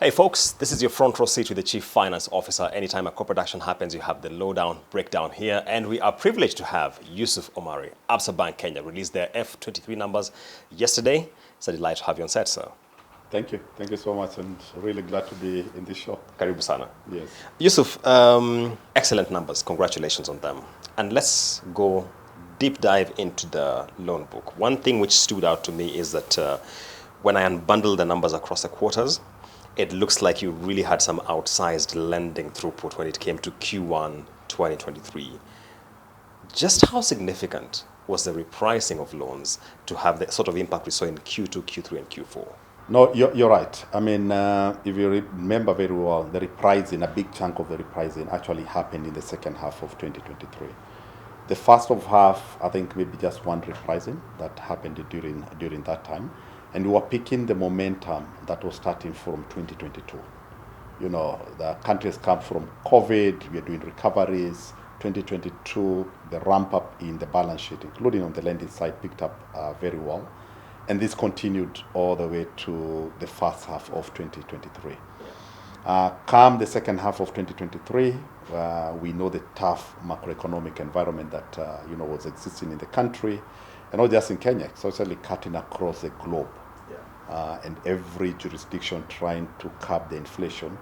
Hey folks, this is your front row seat with the Chief Finance Officer. Anytime a corporate action happens, you have the lowdown breakdown here. And we are privileged to have Yusuf Omari. Absa Bank Kenya released their F23 numbers yesterday. It's a delight to have you on set, sir. Thank you. Thank you so much, and really glad to be in this show. Karibu sana. Yes. Yusuf, excellent numbers. Congratulations on them. And let's go deep dive into the loan book. One thing which stood out to me is that when I unbundled the numbers across the quarters, it looks like you really had some outsized lending throughput when it came to Q1 2023. Just how significant was the repricing of loans to have the sort of impact we saw in Q2, Q3, and Q4? No, you're right. I mean, if you remember very well, the repricing, a big chunk of the repricing actually happened in the second half of 2023. The first of half, I think maybe just one repricing that happened during that time. And we were picking the momentum that was starting from 2022. You know, the countries come from COVID, we are doing recoveries. 2022, the ramp up in the balance sheet, including on the lending side, picked up very well. And this continued all the way to the first half of 2023. Come the second half of 2023, we know the tough macroeconomic environment that was existing in the country, and not just in Kenya, it's actually cutting across the globe. And every jurisdiction trying to curb the inflation.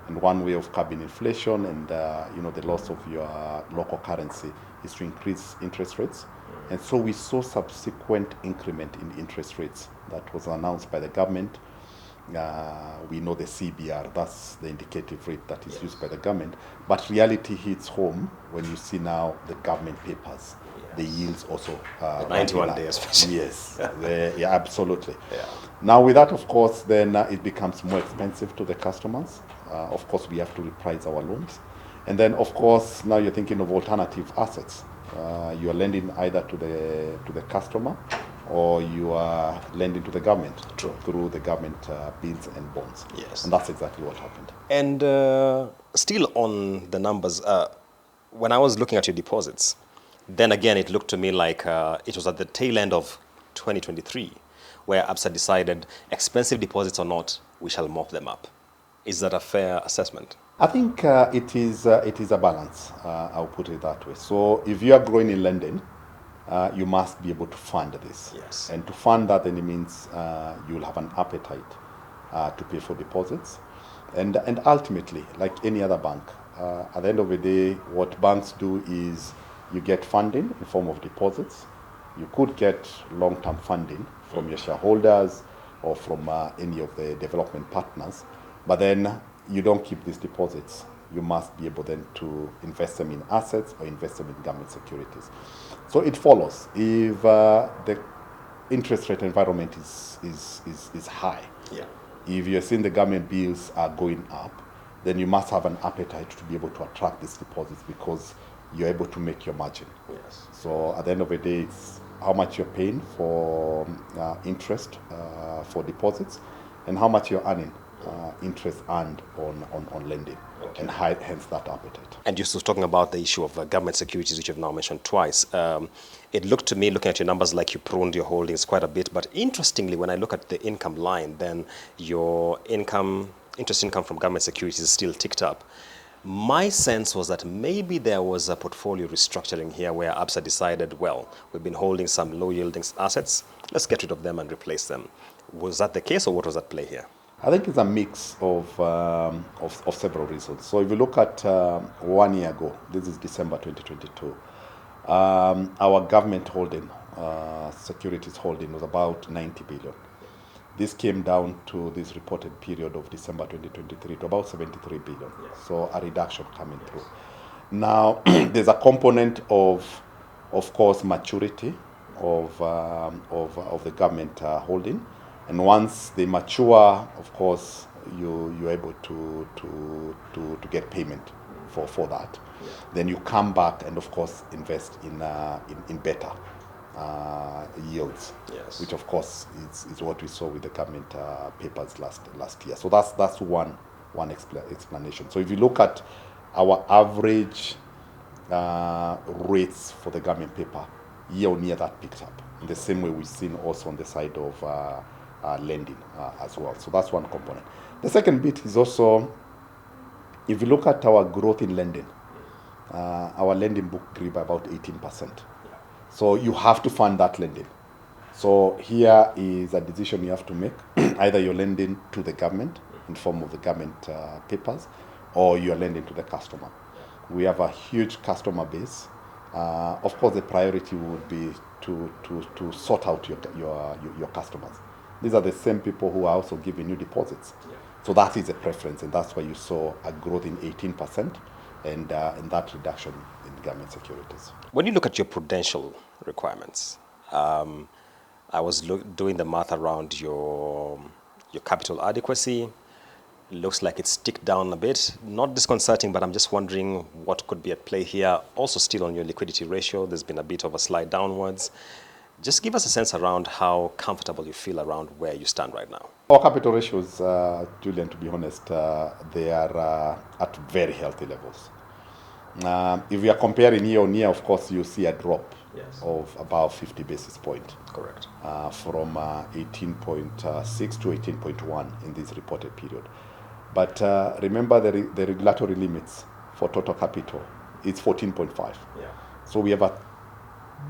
And one way of curbing inflation and the loss of your local currency is to increase interest rates. And so we saw subsequent increment in interest rates that was announced by the government. We know the CBR, that's the indicative rate that is used by the government. But reality hits home when you see now the government papers. The yields also. 91 days, especially. Yes, yeah, absolutely. Yeah. Now with that, of course, then it becomes more expensive to the customers. Of course, we have to reprice our loans. And then, of course, now you're thinking of alternative assets. You are lending either to the customer or you are lending to the government. True. Through the government bills and bonds. Yes. And that's exactly what happened. And still on the numbers, when I was looking at your deposits, then again, it looked to me like it was at the tail end of 2023 where Absa decided, expensive deposits or not, we shall mop them up. Is that a fair assessment? I think it is a balance, I'll put it that way. So if you are growing in lending, you must be able to fund this. Yes. And to fund that, then it means you will have an appetite to pay for deposits. And ultimately, like any other bank, at the end of the day, what banks do is you get funding in form of deposits. You could get long-term funding from your shareholders or from any of the development partners, but then you don't keep these deposits. You must be able then to invest them in assets or invest them in government securities. So it follows. If the interest rate environment is high, yeah. If you're seeing the government bills are going up, then you must have an appetite to be able to attract these deposits because you're able to make your margin. Yes. So at the end of the day, it's how much you're paying for interest for deposits and how much you're earning interest earned on lending. Okay. And hence that appetite. And you're still talking about the issue of government securities, which you've now mentioned twice. It looked to me, looking at your numbers, like you pruned your holdings quite a bit. But interestingly, when I look at the income line, then your interest income from government securities is still ticked up. My sense was that maybe there was a portfolio restructuring here where Absa decided, well, we've been holding some low-yielding assets, let's get rid of them and replace them. Was that the case, or what was at play here? I think it's a mix of several reasons. So if you look at 1 year ago, this is December 2022, our government holding, securities holding, was about 90 billion. This came down to this reported period of December 2023 to about 73 billion. Yes. So a reduction coming through. Now, there's a component of course, maturity of the government holding. And once they mature, of course, you're able to get payment for that. Yeah. Then you come back and, of course, invest in better yields, yes. Which of course is what we saw with the government papers last year. So that's one explanation. So if you look at our average rates for the government paper, year on year that picked up in the same way we've seen also on the side of lending as well. So that's one component. The second bit is also, if you look at our growth in lending, our lending book grew by about 18%. So you have to fund that lending. So here is a decision you have to make. Either you're lending to the government in form of the government papers, or you're lending to the customer. We have a huge customer base. Of course, the priority would be to sort out your customers. These are the same people who are also giving you deposits. So that is a preference, and that's why you saw a growth in 18% and that reduction in government securities. When you look at your prudential requirements, I was doing the math around your capital adequacy. Looks like it's ticked down a bit. Not disconcerting, but I'm just wondering what could be at play here. Also still on your liquidity ratio, there's been a bit of a slide downwards. Just give us a sense around how comfortable you feel around where you stand right now. Our capital ratios, Julian, to be honest, they are at very healthy levels. If we are comparing year on year, of course, you see a drop of about 50 basis points. Correct. From 18.6 to 18.1 in this reported period. But remember the regulatory limits for total capital, it's 14.5. So we have a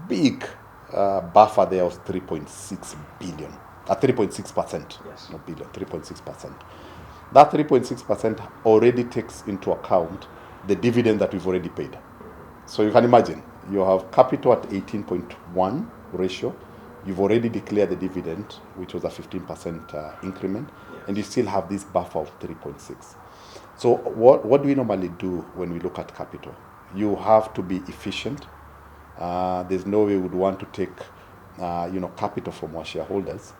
big buffer there of 3.6 billion, 3.6%, not billion, 3.6%. That 3.6% already takes into account the dividend that we've already paid. So you can imagine, you have capital at 18.1 ratio, you've already declared the dividend, which was a 15% increment, and you still have this buffer of 3.6. So what do we normally do when we look at capital? You have to be efficient. There's no way we would want to take capital from our shareholders,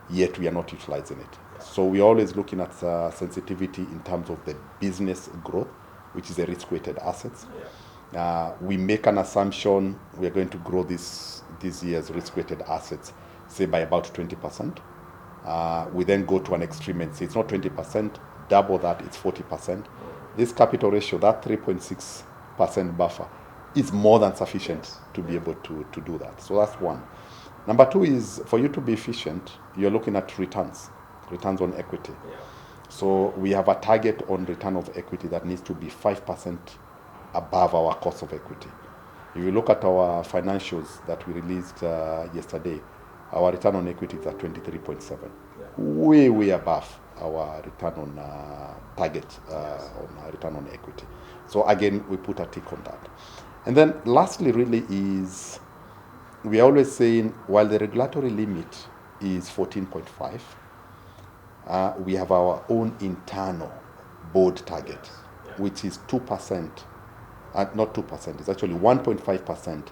yet we are not utilizing it. So we're always looking at sensitivity in terms of the business growth, which is the risk-weighted assets. We make an assumption we are going to grow this year's risk-weighted assets, say by about 20%. We then go to an extreme and say it's not 20%, double that, it's 40%. This capital ratio, that 3.6% buffer, is more than sufficient to be able to do that. So that's one. Number two is, for you to be efficient, you're looking at returns on equity. So we have a target on return of equity that needs to be 5% above our cost of equity. If you look at our financials that we released yesterday, our return on equity is at 23.7, way above our return on target on return on equity. So again, we put a tick on that. And then lastly really is, we are always saying, while the regulatory limit is 14.5, we have our own internal board target, which is 2%, not 2%, it's actually 1.5%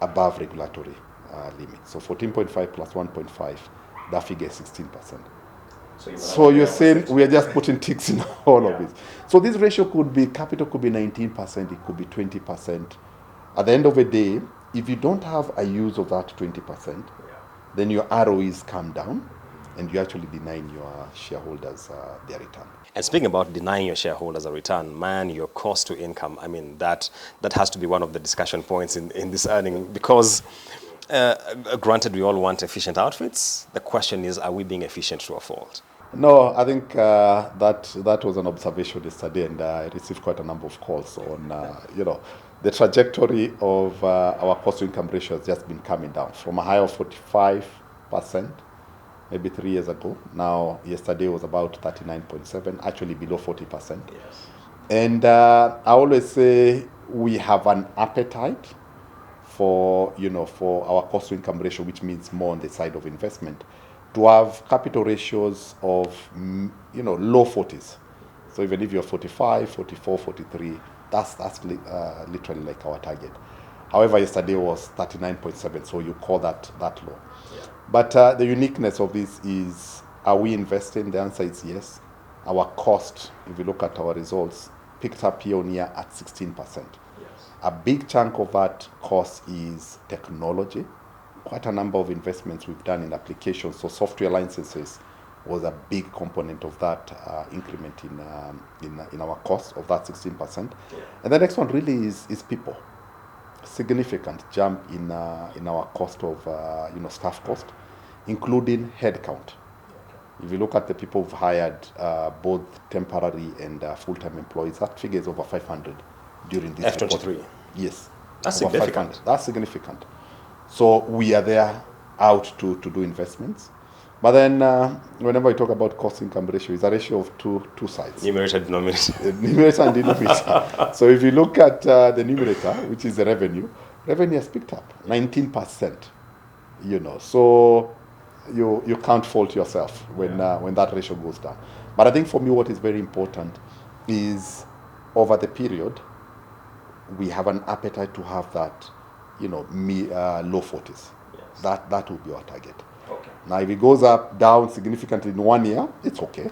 above regulatory limit. So 14.5 plus 1.5, that figure is 16%. So you're saying we are just putting ticks in all of it. So this ratio could be, capital could be 19%, it could be 20%. At the end of the day, if you don't have a use of that 20%, then your ROEs come down, and you're actually denying your shareholders their return. And speaking about denying your shareholders a return, man, your cost to income, I mean, that has to be one of the discussion points in this earning, because granted, we all want efficient outfits. The question is, are we being efficient to a fault? No, I think that was an observation yesterday, and I received quite a number of calls on, the trajectory of our cost-to-income ratio has just been coming down from a high of 45%, maybe 3 years ago. Now, yesterday was about 39.7, actually below 40%. And I always say we have an appetite for our cost-to-income ratio, which means more on the side of investment, to have capital ratios of, low 40s. So even if you're 45, 44, 43, that's literally like our target. However, yesterday was 39.7, so you call that low. But the uniqueness of this is, are we investing? The answer is yes. Our cost, if you look at our results, picked up year on year at 16%. A big chunk of that cost is technology. Quite a number of investments we've done in applications. So software licenses was a big component of that increment in our cost of that 16%. And the next one really is people. Significant jump in our cost of staff cost, including headcount. If you look at the people who've hired, both temporary and full-time employees, that figure is over 500 during this F23. report. Yes. That's over significant. 500. That's significant. So we are there out to do investments. But then whenever we talk about cost-income ratio, it's a ratio of two sides. Numerator, denominator. Numerator and denominator. So if you look at the numerator, which is the revenue has picked up 19%. So you can't fault yourself when that ratio goes down. But I think for me, what is very important is over the period, we have an appetite to have that, low 40s. Yes. That will be our target. Okay. Now, if it goes down significantly in 1 year, it's okay.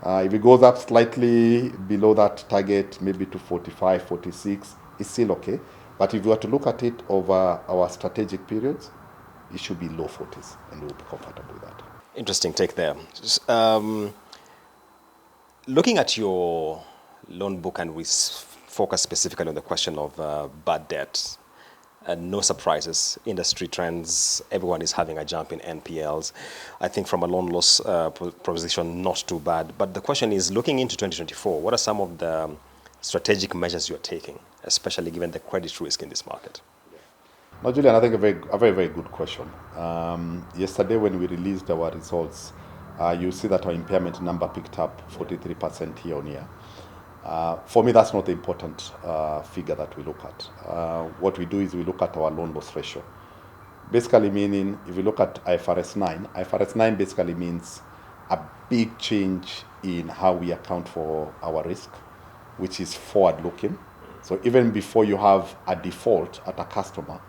If it goes up slightly below that target, maybe to 45, 46, it's still okay. But if you were to look at it over our strategic periods, it should be low 40s, and we'll be comfortable with that. Interesting take there. Looking at your loan book, and we focus specifically on the question of bad debt, and no surprises, industry trends, everyone is having a jump in NPLs. I think from a loan loss proposition, not too bad. But the question is, looking into 2024, what are some of the strategic measures you're taking, especially given the credit risk in this market? Now, Julian, I think a very, very good question. Yesterday, when we released our results, you see that our impairment number picked up 43% year on year. For me, that's not the important figure that we look at. What we do is we look at our loan loss ratio. Basically meaning, if you look at IFRS 9 basically means a big change in how we account for our risk, which is forward-looking. So even before you have a default at a customer,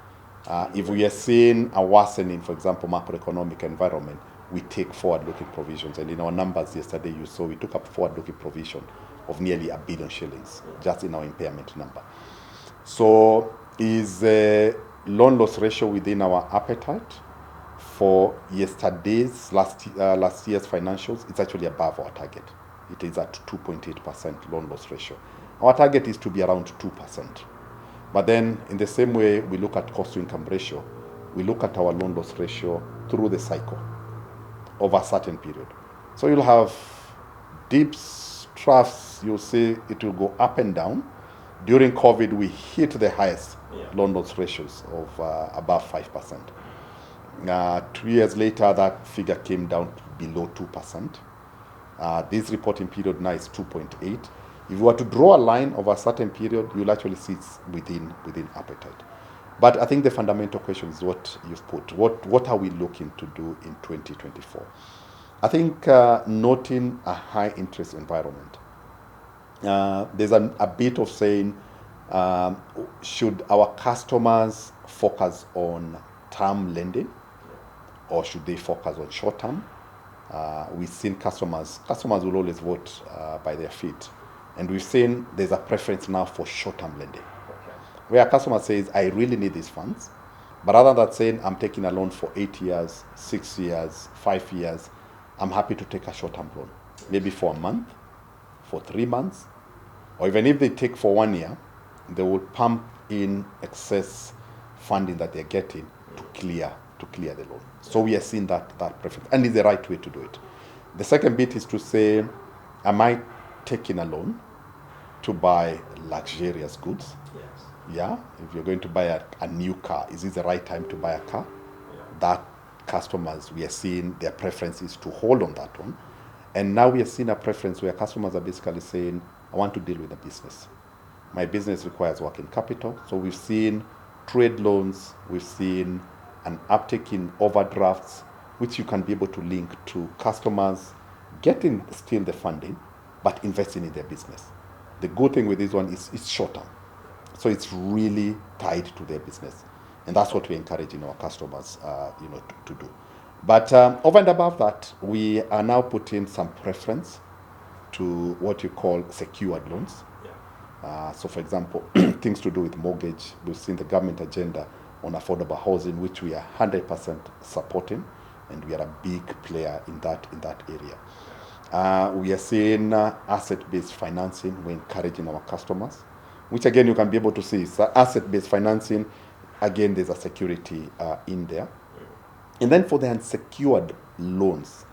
if we are seeing a worsening, for example, macroeconomic environment, we take forward-looking provisions. And in our numbers yesterday, you saw we took up forward-looking provision of nearly R1 billion just in our impairment number. So is the loan loss ratio within our appetite? For last year's financials, it's actually above our target. It is at 2.8% loan loss ratio. Our target is to be around 2%. But then in the same way we look at cost to income ratio, we look at our loan loss ratio through the cycle over a certain period. So you'll have dips, troughs, you'll see it will go up and down. During COVID, we hit the highest loan loss ratios of above 5%. 2 years later, that figure came down to below 2%. This reporting period now is 2.8. If you were to draw a line over a certain period, you'll actually see it's within appetite. But I think the fundamental question is what you've put. What are we looking to do in 2024? I think noting a high interest environment, there's a bit of saying, should our customers focus on term lending or should they focus on short term? We've seen customers will always vote by their feet. And we've seen there's a preference now for short-term lending. Okay. Where a customer says, I really need these funds, but rather than saying, I'm taking a loan for 8 years, 6 years, 5 years, I'm happy to take a short-term loan, maybe for a month, for 3 months, or even if they take for 1 year, they will pump in excess funding that they're getting to clear the loan. So we are seeing that preference, and it's the right way to do it. The second bit is to say, am I taking a loan to buy luxurious goods? Yes. Yeah. If you're going to buy a new car, is this the right time to buy a car? Yeah. That customers, we are seeing their preference is to hold on that one. And now we are seeing a preference where customers are basically saying, I want to deal with a business. My business requires working capital. So we've seen trade loans, we've seen an uptick in overdrafts, which you can be able to link to customers getting still the funding, but investing in their business. The good thing with this one is it's short term. So it's really tied to their business. And that's what we're encouraging our customers to do. But over and above that, we are now putting some preference to what you call secured loans. Yeah. So for example, things to do with mortgage. We've seen the government agenda on affordable housing, which we are 100% supporting. And we are a big player in that area. We are seeing asset-based financing. We're encouraging our customers, which again, you can be able to see. So asset-based financing, again, there's a security in there. And then for the unsecured loans,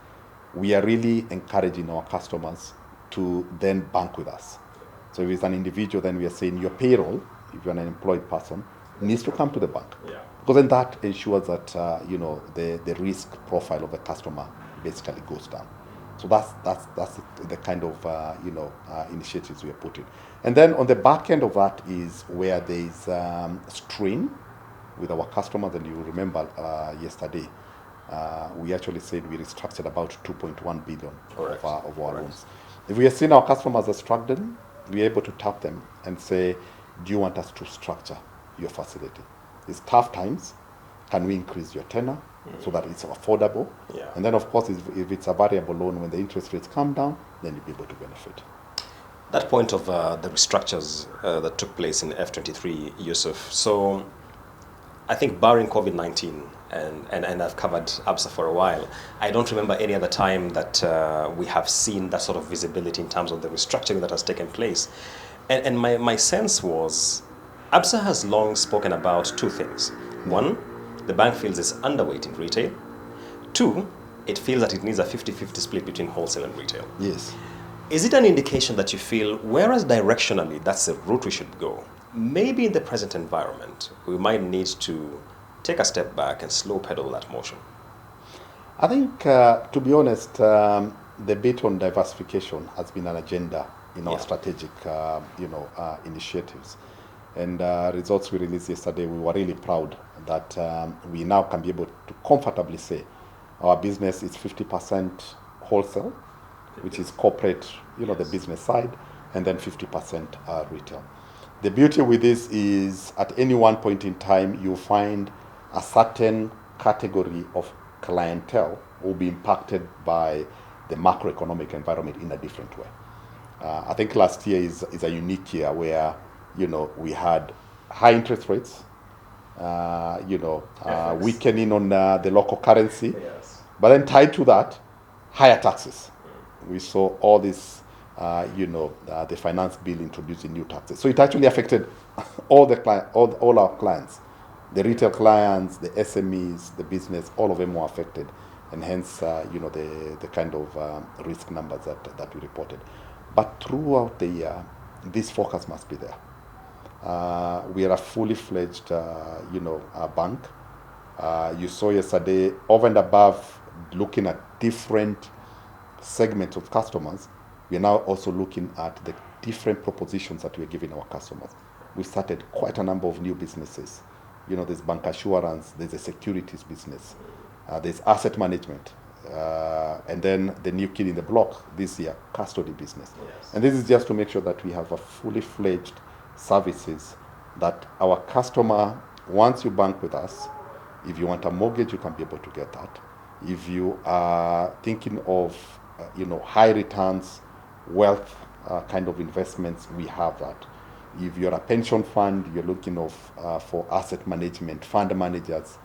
we are really encouraging our customers to then bank with us. So if it's an individual, then we are saying your payroll, if you're an employed person, needs to come to the bank. Yeah. Because then that ensures that the risk profile of the customer basically goes down. So that's the kind of initiatives we are putting. And then on the back end of that is where there is strain with our customers. And you remember yesterday, we actually said we restructured about 2.1 billion of our loans. If we are seeing our customers are struggling, we are able to tap them and say, do you want us to structure your facility? It's tough times. Can we increase your tenor so that it's affordable? Yeah. And then, of course, if it's a variable loan, when the interest rates come down, then you'll be able to benefit. That point of the restructures that took place in F23, Yusuf. So I think barring COVID-19, and I've covered Absa for a while, I don't remember any other time that we have seen that sort of visibility in terms of the restructuring that has taken place. And my sense was Absa has long spoken about two things. One, the bank feels it's underweight in retail. Two, it feels that it needs a 50-50 split between wholesale and retail. Yes. Is it an indication that you feel, whereas directionally that's the route we should go, maybe in the present environment, we might need to take a step back and slow pedal that motion? I think, to be honest, the bit on diversification has been an agenda in our strategic, initiatives. And results we released yesterday, we were really proud that we now can be able to comfortably say our business is 50% wholesale, which is corporate, the business side, and then 50% retail. The beauty with this is at any one point in time, you find a certain category of clientele will be impacted by the macroeconomic environment in a different way. I think last year is a unique year where, we had high interest rates, weakening on the local currency, Yes. but then tied to that, higher taxes. We saw all this, the finance bill introducing new taxes. So it actually affected all our clients, the retail clients, the SMEs, the business, all of them were affected. And hence, the kind of risk numbers that we reported. But throughout the year, this focus must be there. We are a fully fledged, bank. You saw yesterday, over and above looking at different segments of customers, we are now also looking at the different propositions that we are giving our customers. We started quite a number of new businesses. There's bank assurance, there's a securities business, there's asset management, and then the new kid in the block this year, custody business. Yes. And this is just to make sure that we have a fully fledged services that our customer, once you bank with us, if you want a mortgage, you can be able to get that. If you are thinking of, high returns, wealth kind of investments, we have that. If you're a pension fund, you're looking for asset management, fund managers,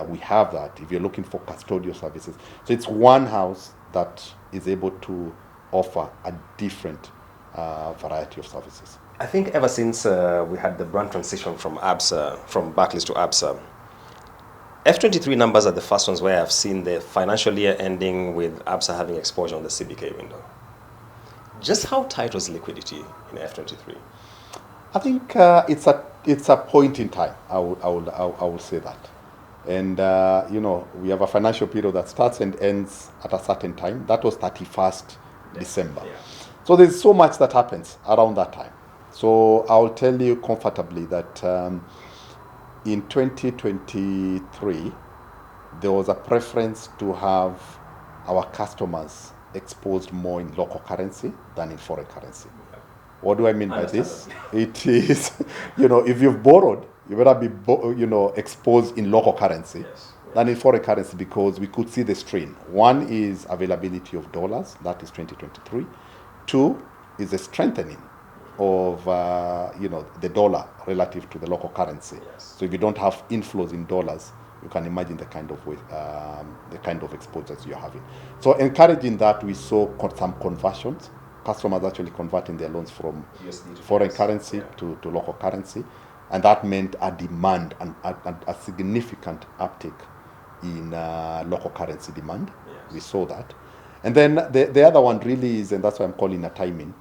we have that. If you're looking for custodial services. So it's one house that is able to offer a different variety of services. I think ever since we had the brand transition from Barclays to Absa, F23 numbers are the first ones where I've seen the financial year ending with Absa having exposure on the CBK window. Just how tight was liquidity in F23? I think it's a point in time. I would say that, and we have a financial period that starts and ends at a certain time. That was 31st December. Yeah. So there's so much that happens around that time. So I'll tell you comfortably that in 2023 there was a preference to have our customers exposed more in local currency than in foreign currency. What do I mean by this? It is, if you've borrowed, you better be, exposed in local currency than in foreign currency, because we could see the strain. One is availability of dollars, that is 2023. Two is the strengthening of, the dollar relative to the local currency. Yes. So if you don't have inflows in dollars, you can imagine the kind of exposures you're having. So encouraging that, we saw some conversions. Customers actually converting their loans from USD to foreign US. currency to local currency. And that meant a demand and a significant uptick in local currency demand. Yes. We saw that. And then the other one really is, and that's why I'm calling a timing,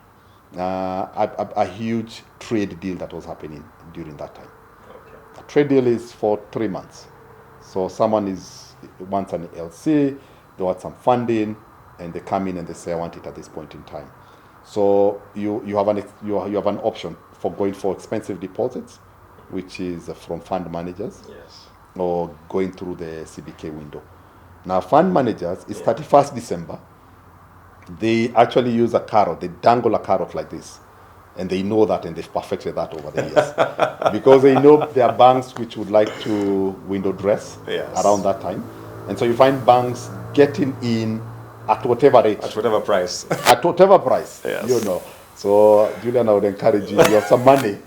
a huge trade deal that was happening during that time. Okay. A trade deal is for 3 months. So someone wants an LC, they want some funding, and they come in and they say, I want it at this point in time. So you have an option for going for expensive deposits, which is from fund managers, yes, or going through the CBK window. Now, fund managers, it's 31st December. They actually use a carrot. They dangle a carrot like this. And they know that, and they've perfected that over the years. Because they know there are banks which would like to window dress around that time. And so you find banks getting in at whatever rate. At whatever price. At whatever price, yes. you know. So, Julian, I would encourage you, you have some money,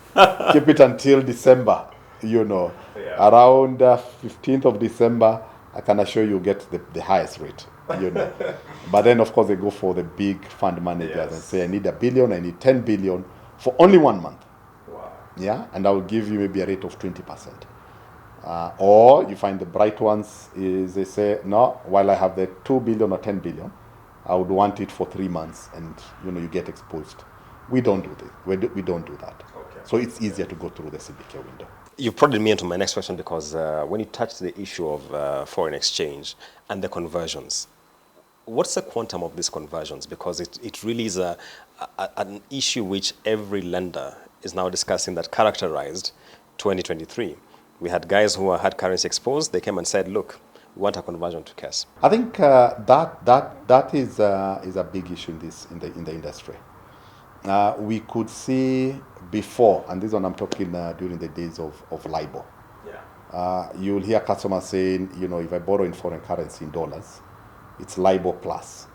keep it until December, you know. Yeah. Around 15th of December, I can assure you get the highest rate, you know. But then, of course, they go for the big fund managers and say, I need $1 billion, I need 10 billion for only 1 month. Wow. Yeah, and I will give you maybe a rate of 20%. Or you find the bright ones is they say, no, while I have the 2 billion or 10 billion, I would want it for 3 months, and you get exposed. We don't do this. We don't do that. Okay. So it's easier to go through the CBK window. You prodded me into my next question, because when you touched the issue of foreign exchange and the conversions, what's the quantum of these conversions? Because it really is an issue which every lender is now discussing, that characterized 2023. We had guys who had currency exposed. They came and said, look, we want a conversion to cash. I think that is a big issue in the industry. We could see before, and this one I'm talking during the days of LIBOR. Yeah. You'll hear customers saying, if I borrow in foreign currency in dollars, it's LIBOR plus.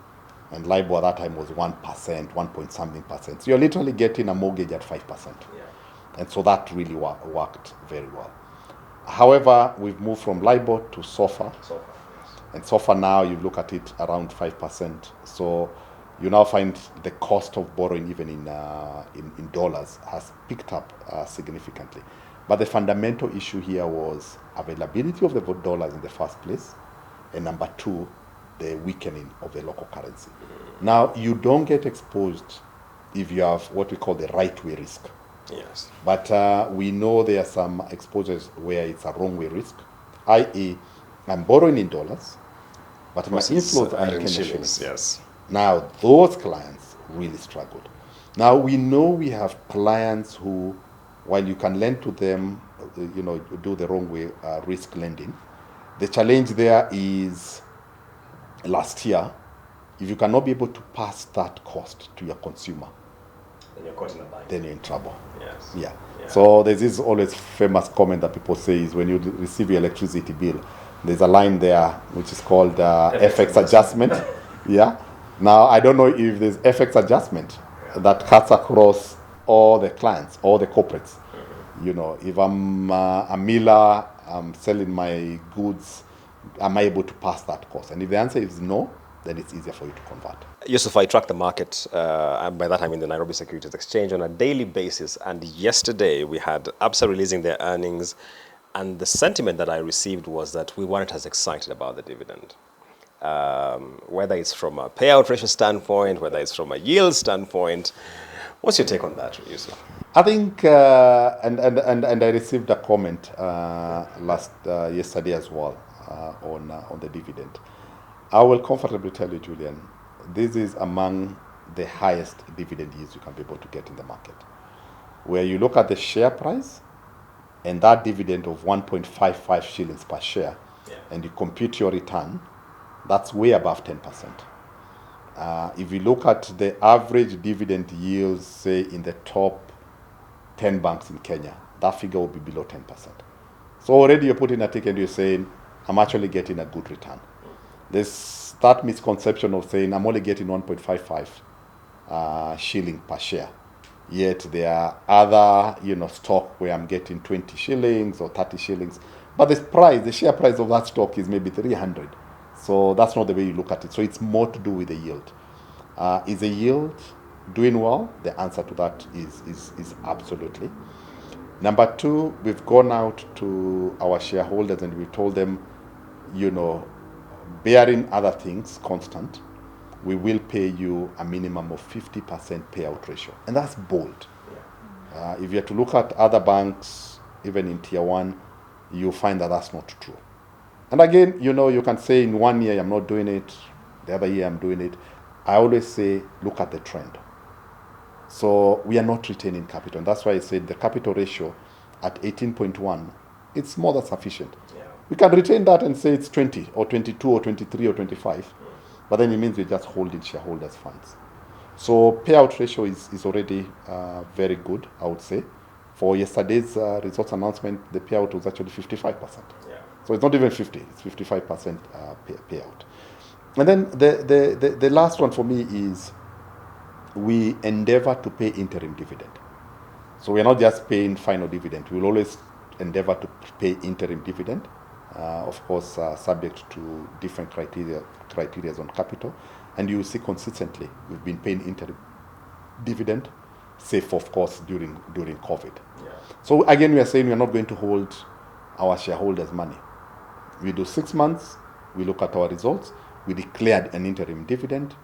And LIBOR at that time was 1%, 1 point something percent. So you're literally getting a mortgage at 5%. Yeah. And so that really worked very well. However, we've moved from LIBOR to SOFR. Yes. And SOFR now, you look at it around 5%. So you now find the cost of borrowing even in dollars has picked up significantly. But the fundamental issue here was availability of the dollars in the first place, and number two, the weakening of the local currency. Now, you don't get exposed if you have what we call the right way risk. Yes. But we know there are some exposures where it's a wrong way risk, i.e., I'm borrowing in dollars, but my inflows are in shillings. Yes. Now, those clients really struggled. Now, we know we have clients who, while you can lend to them, do the wrong way risk lending, the challenge there is last year, if you cannot be able to pass that cost to your consumer, then you're caught in a bind. Then you're in trouble. Yes. Yeah. So there's this always famous comment that people say is when you receive your electricity bill, there's a line there which is called FX adjustment. Yeah. Now, I don't know if there's FX adjustment that cuts across all the clients, all the corporates. Mm-hmm. If I'm a miller, I'm selling my goods, am I able to pass that cost? And if the answer is no, then it's easier for you to convert. Yusuf, I track the market, and by that I mean the Nairobi Securities Exchange, on a daily basis. And yesterday we had Absa releasing their earnings, and the sentiment that I received was that we weren't as excited about the dividend. Whether it's from a payout ratio standpoint, whether it's from a yield standpoint. What's your take on that, Yusuf? I think, and I received a comment yesterday as well on the dividend. I will comfortably tell you, Julian, this is among the highest dividend yields you can be able to get in the market. Where you look at the share price and that dividend of 1.55 shillings per share, and you compute your return, that's way above 10%. If you look at the average dividend yields, say in the top 10 banks in Kenya, that figure will be below 10%. So already you're putting a tick and you're saying, I'm actually getting a good return. There's that misconception of saying I'm only getting 1.55 shilling per share. Yet there are other, stock where I'm getting 20 shillings or 30 shillings. But the share price of that stock is maybe 300. So that's not the way you look at it. So it's more to do with the yield. Is the yield doing well? The answer to that is absolutely. Number two, we've gone out to our shareholders and we've told them, bearing other things constant, we will pay you a minimum of 50% payout ratio. And that's bold. If you have to look at other banks, even in tier one, you find that that's not true. And again, you can say in 1 year I'm not doing it, the other year I'm doing it. I always say, look at the trend. So we are not retaining capital. And that's why I said the capital ratio at 18.1, it's more than sufficient. Yeah. We can retain that and say it's 20 or 22 or 23 or 25. But then it means we're just holding shareholders' funds. So payout ratio is already very good, I would say. For yesterday's results announcement, the payout was actually 55%. Yeah. So it's not even 50, it's 55% payout. And then the last one for me is we endeavor to pay interim dividend. So we're not just paying final dividend. We'll always endeavor to pay interim dividend, of course, subject to different criteria on capital. And you see consistently we've been paying interim dividend, save of course during COVID. Yeah. So again, we are saying we are not going to hold our shareholders' money. We do 6 months, we look at our results, we declared an interim dividend.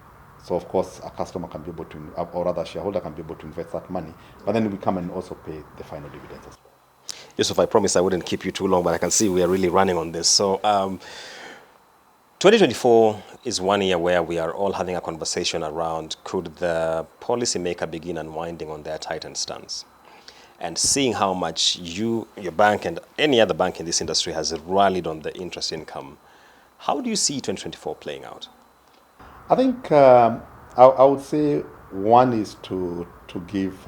So of course a customer can be able to, or rather shareholder can be able to invest that money, but then we come and also pay the final dividends as well. Yusuf, I promised I wouldn't keep you too long, but I can see we are really running on this. So 2024 is 1 year where we are all having a conversation around could the policymaker begin unwinding on their tightened stance? And seeing how much your bank and any other bank in this industry has rallied on the interest income, how do you see 2024 playing out? I think I would say one is to give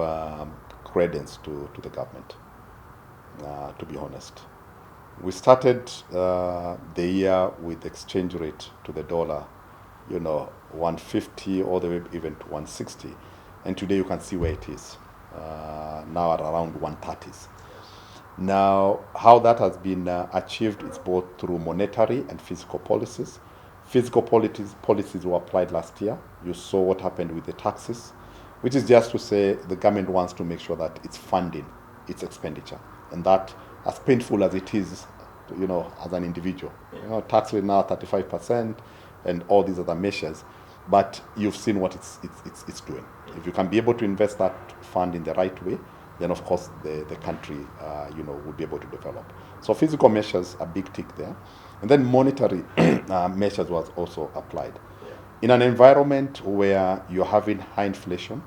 credence to the government, to be honest. We started the year with exchange rate to the dollar, 150 all the way even to 160. And today you can see where it is, now at around 130s. Now, how that has been achieved is both through monetary and fiscal policies. Fiscal policies were applied last year. You saw what happened with the taxes, which is just to say the government wants to make sure that it's funding its expenditure. And that, as painful as it is, as an individual, tax rate now 35% and all these other measures, but you've seen what it's doing. If you can be able to invest that fund in the right way, then of course the country, will be able to develop. So physical measures, a big tick there. And then monetary measures was also applied. Yeah. In an environment where you're having high inflation,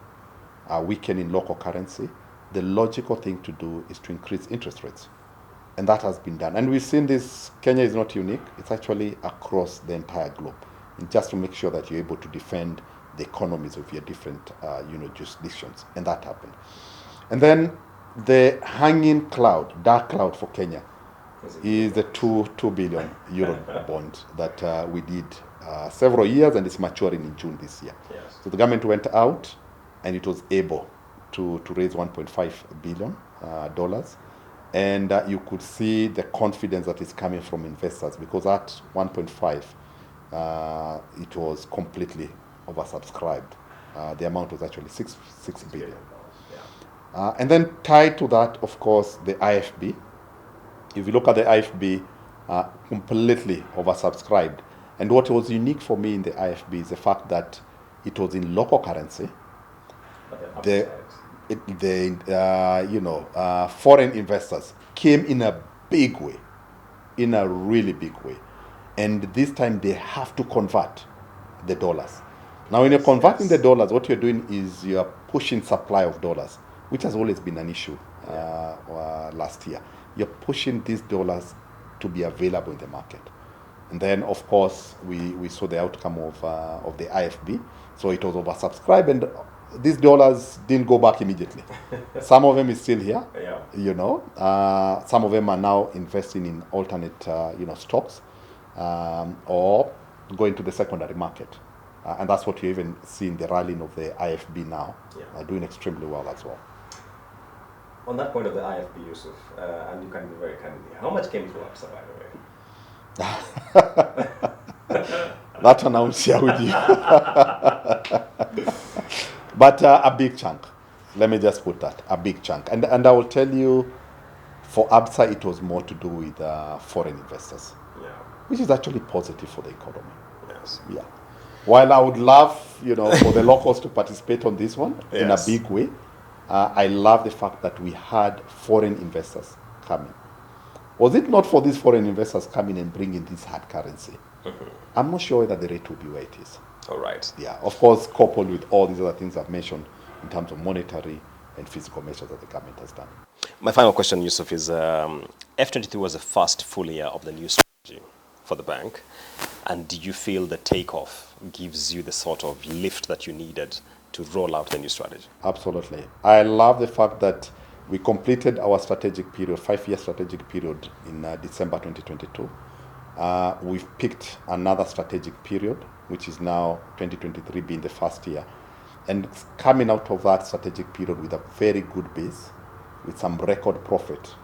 weakening local currency, the logical thing to do is to increase interest rates. And that has been done. And we've seen this, Kenya is not unique, it's actually across the entire globe. And just to make sure that you're able to defend the economies of your different jurisdictions. And that happened. And then the hanging cloud, dark cloud for Kenya, is the 2 billion euro bond that we did several years, and it's maturing in June this year. Yes. So the government went out and it was able to raise $1.5 billion. And you could see the confidence that is coming from investors, because at 1.5, it was completely oversubscribed. The amount was actually 6 billion. Yeah. And then tied to that, of course, the IFB. If you look at the IFB, completely oversubscribed. And what was unique for me in the IFB is the fact that it was in local currency. Foreign investors came in a big way, in a really big way. And this time they have to convert the dollars. Now, when you're converting the dollars, what you're doing is you're pushing supply of dollars, which has always been an issue last year. You're pushing these dollars to be available in the market. And then, of course, we saw the outcome of the IFB. So it was oversubscribed, and these dollars didn't go back immediately. Some of them is still here, some of them are now investing in alternate, stocks, or going to the secondary market. And that's what you even see in the rallying of the IFB now, doing extremely well as well. On that point of the IFB, Yusuf, and you can be very candid, how much came through Absa, by the way? That one I will share with you. But a big chunk. Let me just put that, a big chunk. And I will tell you, for Absa, it was more to do with foreign investors, which is actually positive for the economy. Yes. Yeah. While I would love, for the locals to participate on this one in a Yes. big way, I love the fact that we had foreign investors coming. Was it not for these foreign investors coming and bringing this hard currency, I'm not sure whether the rate will be where it is. All right. Yeah, of course, coupled with all these other things I've mentioned in terms of monetary and physical measures that the government has done. My final question, Yusuf, is F23 was the first full year of the new strategy for the bank. And do you feel the takeoff gives you the sort of lift that you needed to roll out the new strategy? Absolutely. I love the fact that we completed our strategic period, 5-year strategic period in December 2022. We've picked another strategic period, which is now 2023 being the first year. And coming out of that strategic period with a very good base, with some record profit,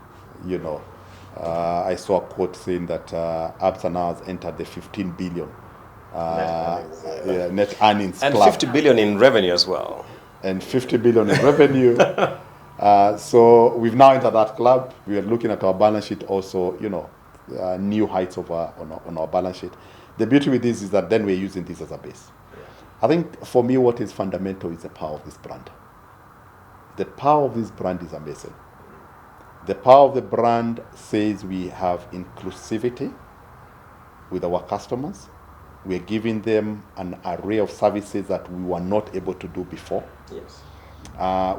I saw a quote saying that Absa now has entered the 15 billion net earnings And club. 50 billion in revenue as well. And 50 billion in revenue. So we've now entered that club. We are looking at our balance sheet also, new heights on our balance sheet. The beauty with this is that then we're using this as a base. I think for me what is fundamental is the power of this brand. The power of this brand is amazing. The power of the brand says we have inclusivity with our customers. We're giving them an array of services that we were not able to do before. Yes.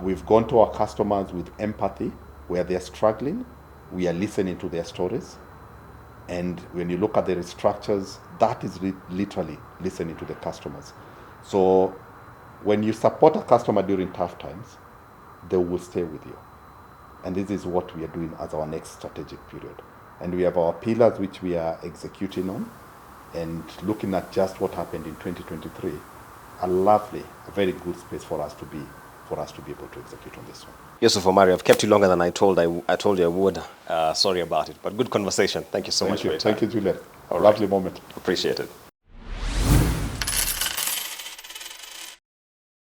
We've gone to our customers with empathy where they're struggling. We are listening to their stories. And when you look at the restructures, that is literally listening to the customers. So when you support a customer during tough times, they will stay with you. And this is what we are doing as our next strategic period. And we have our pillars which we are executing on, and looking at just what happened in 2023, a very good space for us to be able to execute on this one. Yusuf Omari, I've kept you longer than I told you I would. Sorry about it, but good conversation. Thank you so much for your time. Thank you, Juliet. All Lovely right. moment. Appreciate it.